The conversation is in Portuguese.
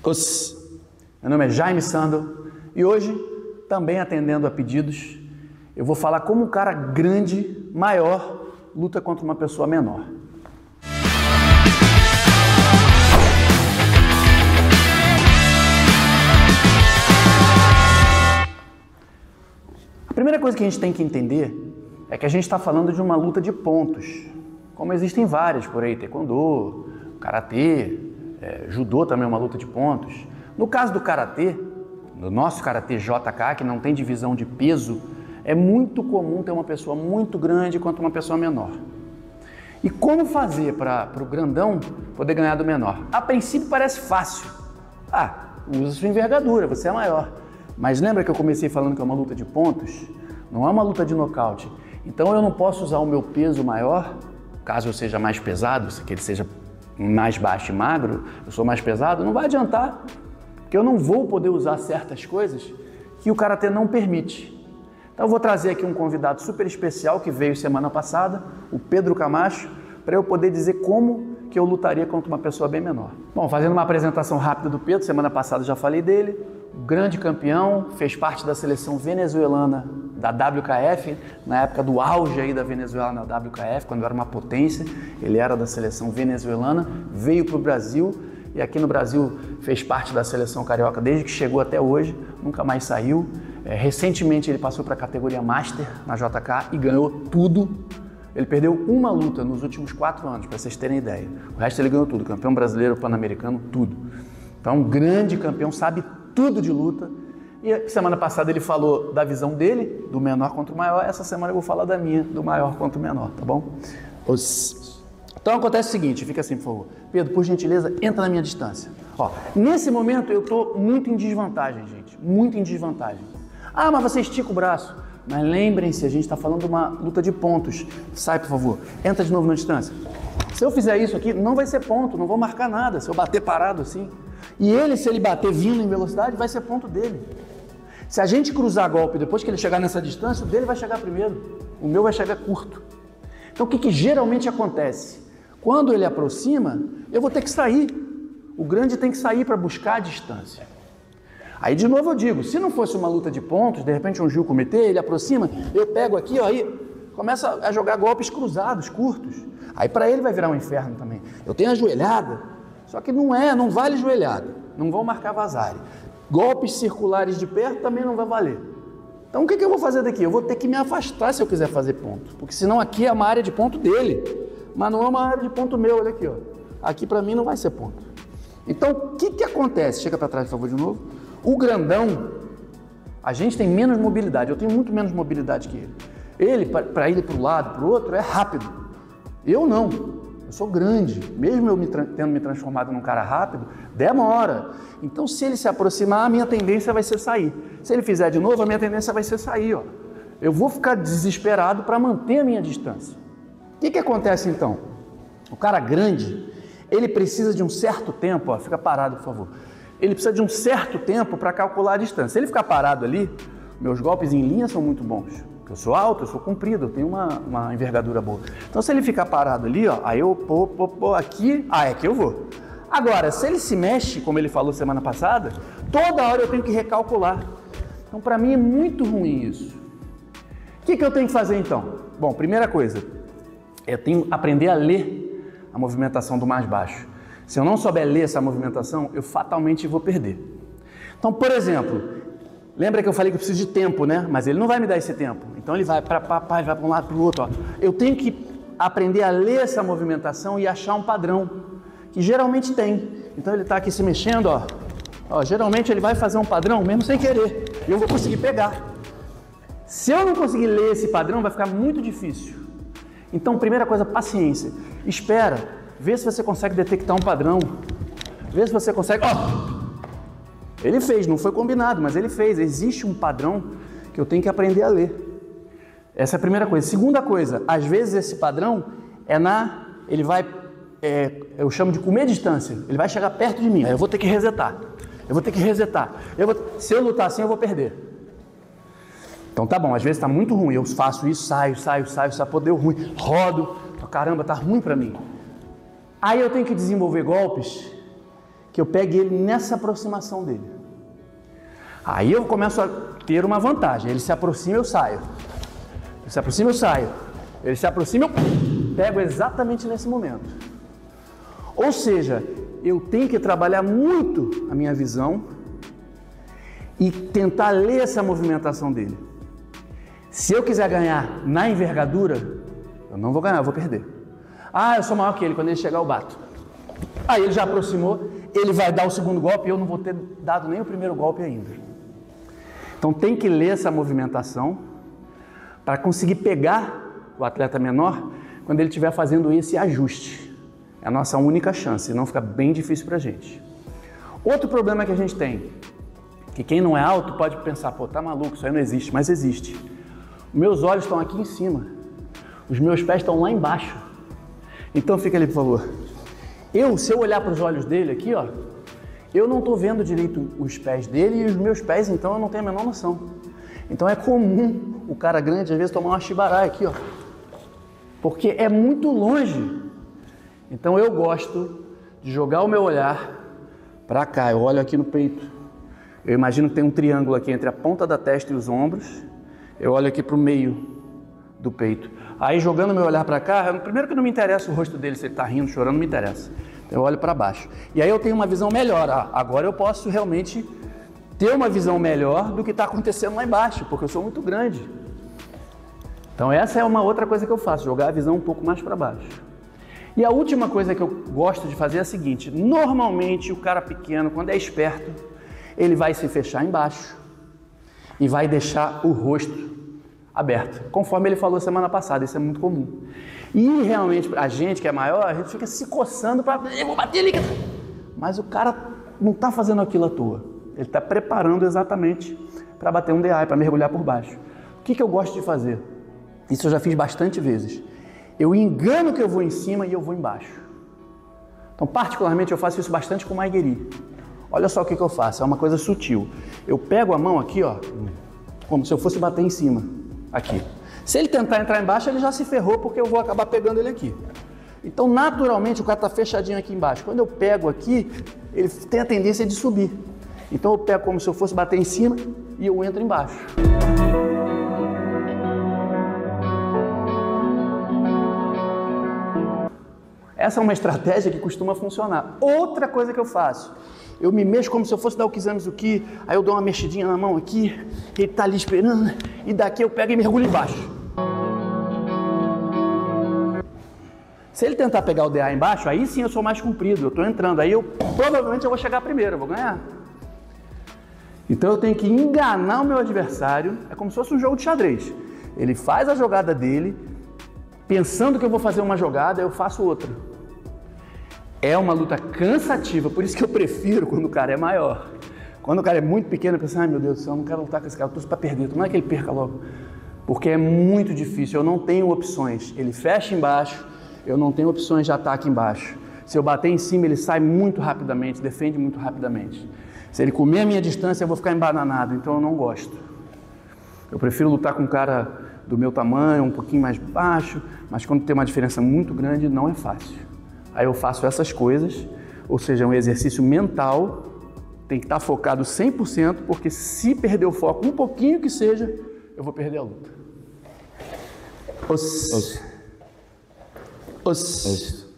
Meu nome é Jaime Sandel e hoje, também atendendo a pedidos, eu vou falar como um cara grande, maior, luta contra uma pessoa menor. A primeira coisa que a gente tem que entender é que a gente está falando de uma luta de pontos, como existem várias por aí, taekwondo, karatê, judô também é uma luta de pontos. No caso do karatê, no nosso karatê JK, que não tem divisão de peso, é muito comum ter uma pessoa muito grande quanto uma pessoa menor. E como fazer para o grandão poder ganhar do menor? A princípio parece fácil. Usa sua envergadura, você é maior. Mas lembra que eu comecei falando que é uma luta de pontos? Não é uma luta de nocaute. Então eu não posso usar o meu peso maior, caso eu seja mais pesado, que ele seja mais baixo e magro, eu sou mais pesado, não vai adiantar. Porque eu não vou poder usar certas coisas que o karatê não permite. Então eu vou trazer aqui um convidado super especial que veio semana passada, o Pedro Camacho, para eu poder dizer como que eu lutaria contra uma pessoa bem menor. Bom, fazendo uma apresentação rápida do Pedro, semana passada já falei dele, grande campeão, fez parte da seleção venezuelana da WKF, na época do auge aí da Venezuela na WKF, quando era uma potência, ele era da seleção venezuelana, veio para o Brasil e aqui no Brasil fez parte da seleção carioca desde que chegou até hoje, nunca mais saiu. Recentemente ele passou para a categoria Master na JK e ganhou tudo. Ele perdeu uma luta nos últimos 4 anos, para vocês terem ideia. O resto ele ganhou tudo, campeão brasileiro, pan-americano, tudo. Então, um grande campeão, sabe tudo de luta. E semana passada ele falou da visão dele, do menor contra o maior. Essa semana eu vou falar da minha, do maior contra o menor, tá bom? Então acontece o seguinte, fica assim, por favor. Pedro, por gentileza, entra na minha distância. Nesse momento eu estou muito em desvantagem, gente. Muito em desvantagem. Mas você estica o braço. Mas lembrem-se, a gente está falando de uma luta de pontos. Sai, por favor. Entra de novo na distância. Se eu fizer isso aqui, não vai ser ponto, não vou marcar nada. Se eu bater parado assim. E ele, se ele bater vindo em velocidade, vai ser ponto dele. Se a gente cruzar golpe depois que ele chegar nessa distância, o dele vai chegar primeiro. O meu vai chegar curto. Então, o que geralmente acontece? Quando ele aproxima, eu vou ter que sair. O grande tem que sair para buscar a distância. Aí, de novo, eu digo, se não fosse uma luta de pontos, de repente um Gil comitê, ele aproxima, eu pego aqui, aí começa a jogar golpes cruzados, curtos. Aí, para ele vai virar um inferno também. Eu tenho a joelhada, só que não vale joelhada. Não vão marcar vazare. Golpes circulares de perto também não vai valer. Então, o que eu vou fazer daqui? Eu vou ter que me afastar se eu quiser fazer ponto. Porque senão aqui é uma área de ponto dele. Mas não é uma área de ponto meu, olha aqui, ó. Aqui para mim não vai ser ponto. Então, o que acontece? Chega para trás, por favor, de novo. O grandão, a gente tem menos mobilidade, eu tenho muito menos mobilidade que ele. Ele, para ir para um lado, para o outro, é rápido. Eu não, eu sou grande. Mesmo eu tendo me transformado num cara rápido, demora. Então, se ele se aproximar, a minha tendência vai ser sair. Se ele fizer de novo, a minha tendência vai ser sair. Eu vou ficar desesperado para manter a minha distância. O que acontece então? O cara grande, ele precisa de um certo tempo, fica parado, por favor. Ele precisa de um certo tempo para calcular a distância. Se ele ficar parado ali, meus golpes em linha são muito bons. Eu sou alto, eu sou comprido, eu tenho uma envergadura boa. Então, se ele ficar parado ali, aí eu aqui, é que eu vou. Agora, se ele se mexe, como ele falou semana passada, toda hora eu tenho que recalcular. Então, para mim é muito ruim isso. O que eu tenho que fazer então? Bom, primeira coisa, eu tenho que aprender a ler a movimentação do mais baixo. Se eu não souber ler essa movimentação, eu fatalmente vou perder. Então, por exemplo, lembra que eu falei que eu preciso de tempo, né? Mas ele não vai me dar esse tempo. Então ele vai vai para um lado, para o outro. Eu tenho que aprender a ler essa movimentação e achar um padrão, que geralmente tem. Então ele está aqui se mexendo, geralmente ele vai fazer um padrão, mesmo sem querer, e eu vou conseguir pegar. Se eu não conseguir ler esse padrão, vai ficar muito difícil. Então, primeira coisa, paciência. Espera. Vê se você consegue detectar um padrão. Vê se você consegue... Ele fez, não foi combinado, mas ele fez. Existe um padrão que eu tenho que aprender a ler. Essa é a primeira coisa. Segunda coisa, às vezes esse padrão ele vai... eu chamo de comer distância. Ele vai chegar perto de mim. Aí eu vou ter que resetar. Se eu lutar assim, eu vou perder. Então tá bom, às vezes tá muito ruim. Eu faço isso, saio, pô, deu ruim. Rodo. Caramba, tá ruim pra mim. Aí eu tenho que desenvolver golpes que eu pegue ele nessa aproximação dele. Aí eu começo a ter uma vantagem. Ele se aproxima, eu saio. Ele se aproxima, eu saio. Ele se aproxima, eu pego exatamente nesse momento. Ou seja, eu tenho que trabalhar muito a minha visão e tentar ler essa movimentação dele. Se eu quiser ganhar na envergadura, eu não vou ganhar, eu vou perder. Ah, eu sou maior que ele, quando ele chegar eu bato. Aí ele já aproximou, ele vai dar o segundo golpe e eu não vou ter dado nem o primeiro golpe ainda. Então tem que ler essa movimentação para conseguir pegar o atleta menor quando ele estiver fazendo esse ajuste. É a nossa única chance, senão fica bem difícil para a gente. Outro problema que a gente tem, que quem não é alto pode pensar, pô, tá maluco, isso aí não existe, mas existe. Meus olhos estão aqui em cima, os meus pés estão lá embaixo. Então fica ali, por favor. Se eu olhar para os olhos dele aqui, ó, eu não estou vendo direito os pés dele e os meus pés, então eu não tenho a menor noção. Então é comum o cara grande, às vezes, tomar uma shibaraia aqui, ó, porque é muito longe. Então eu gosto de jogar o meu olhar para cá, eu olho aqui no peito. Eu imagino que tem um triângulo aqui entre a ponta da testa e os ombros. Eu olho aqui para o meio do peito. Aí jogando meu olhar para cá, primeiro que não me interessa o rosto dele, se ele está rindo, chorando, não me interessa. Eu olho para baixo. E aí eu tenho uma visão melhor. Agora eu posso realmente ter uma visão melhor do que está acontecendo lá embaixo, porque eu sou muito grande. Então essa é uma outra coisa que eu faço, jogar a visão um pouco mais para baixo. E a última coisa que eu gosto de fazer é a seguinte: normalmente o cara pequeno, quando é esperto, ele vai se fechar embaixo e vai deixar o rosto aberto, conforme ele falou semana passada, isso é muito comum. E realmente, a gente que é maior, a gente fica se coçando para, eu vou bater ali. Mas o cara não está fazendo aquilo à toa, ele está preparando exatamente para bater um DI, para mergulhar por baixo. O que eu gosto de fazer? Isso eu já fiz bastante vezes. Eu engano que eu vou em cima e eu vou embaixo. Então, particularmente, eu faço isso bastante com o Maigueri. Olha só o que eu faço, é uma coisa sutil. Eu pego a mão aqui, ó, como se eu fosse bater em cima, aqui. Se ele tentar entrar embaixo, ele já se ferrou, porque eu vou acabar pegando ele aqui. Então, naturalmente, o cara está fechadinho aqui embaixo. Quando eu pego aqui, ele tem a tendência de subir. Então, eu pego como se eu fosse bater em cima e eu entro embaixo. Essa é uma estratégia que costuma funcionar. Outra coisa que eu faço, eu me mexo como se eu fosse dar o Kizamizuki, aí eu dou uma mexidinha na mão aqui, ele está ali esperando, e daqui eu pego e mergulho embaixo. Se ele tentar pegar o DA embaixo, aí sim eu sou mais comprido, eu estou entrando, aí provavelmente eu vou chegar primeiro, eu vou ganhar. Então eu tenho que enganar o meu adversário, é como se fosse um jogo de xadrez. Ele faz a jogada dele, pensando que eu vou fazer uma jogada, eu faço outra. É uma luta cansativa, por isso que eu prefiro quando o cara é maior. Quando o cara é muito pequeno, eu penso, ai meu Deus do céu, eu não quero lutar com esse cara, eu torço para perder, tomara que ele perca logo. Porque é muito difícil, eu não tenho opções. Ele fecha embaixo, eu não tenho opções de ataque embaixo. Se eu bater em cima, ele sai muito rapidamente, defende muito rapidamente. Se ele comer a minha distância, eu vou ficar embananado, então eu não gosto. Eu prefiro lutar com um cara do meu tamanho, um pouquinho mais baixo, mas quando tem uma diferença muito grande, não é fácil. Aí eu faço essas coisas, ou seja, é um exercício mental, tem que estar focado 100%, porque se perder o foco um pouquinho que seja, eu vou perder a luta. Os.